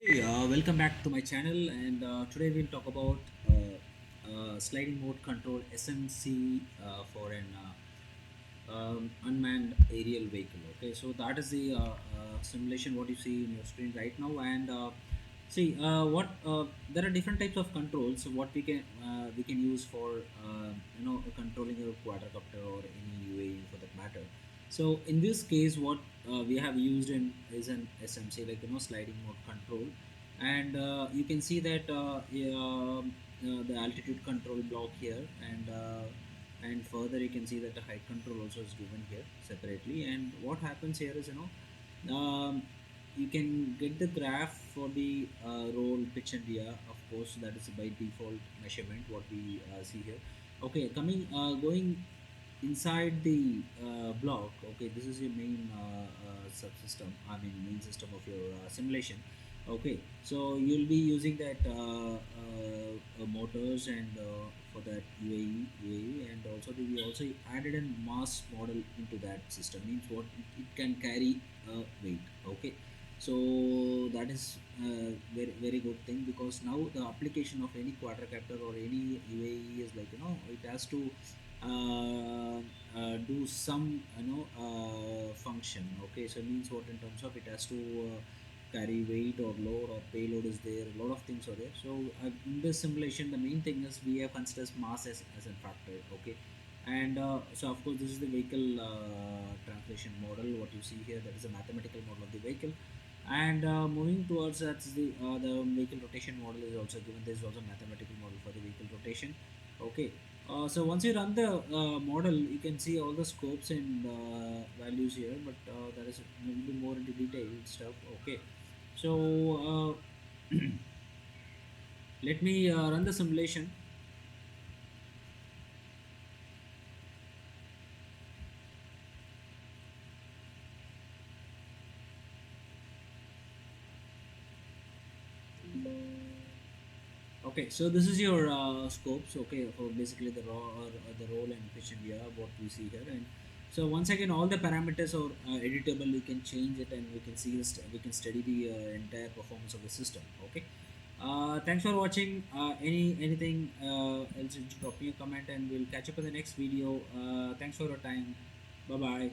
Hey, welcome back to my channel, and today we'll talk about sliding mode control SMC for an unmanned aerial vehicle. Okay, so that is the simulation what you see in your screen right now, and see what there are different types of controls. What we can use for controlling a quadrocopter or any UAV for that matter. So in this case, what we have used in is an SMC, like sliding mode control, and you can see that the altitude control block here, and further you can see that the height control also is given here separately. And what happens here is you can get the graph for the roll, pitch and yaw. Of course, that is by default measurement what we see here. Okay, coming going inside the block. Okay, this is your main subsystem, I mean main system of your simulation. Okay, so you'll be using that motors and for that UAE, and also we also added a mass model into that system. Means what it can carry weight. Okay, so that is very good thing, because now the application of any quadrocopter or any UAE is like it has to do some function. Okay, so it means what in terms of it has to carry weight or load or payload is there, a lot of things are there. So in this simulation the main thing is we have considers mass as a factor. Okay, and so of course this is the vehicle translation model what you see here, that is a mathematical model of the vehicle. And moving towards that's the vehicle rotation model is also given. There is also mathematical model for the vehicle rotation. Okay, so once you run the model, you can see all the scopes and values here, but that is a little bit more into detailed stuff. Okay, so let me run the simulation. Okay, so this is your scopes. Okay, for basically the raw or the roll and pitch and yaw what we see here. And so once again all the parameters are editable. You can change it, and we can see this. We can study the entire performance of the system. Okay. Thanks for watching. Anything else, drop me a comment, and we'll catch up in the next video. Thanks for your time. Bye bye.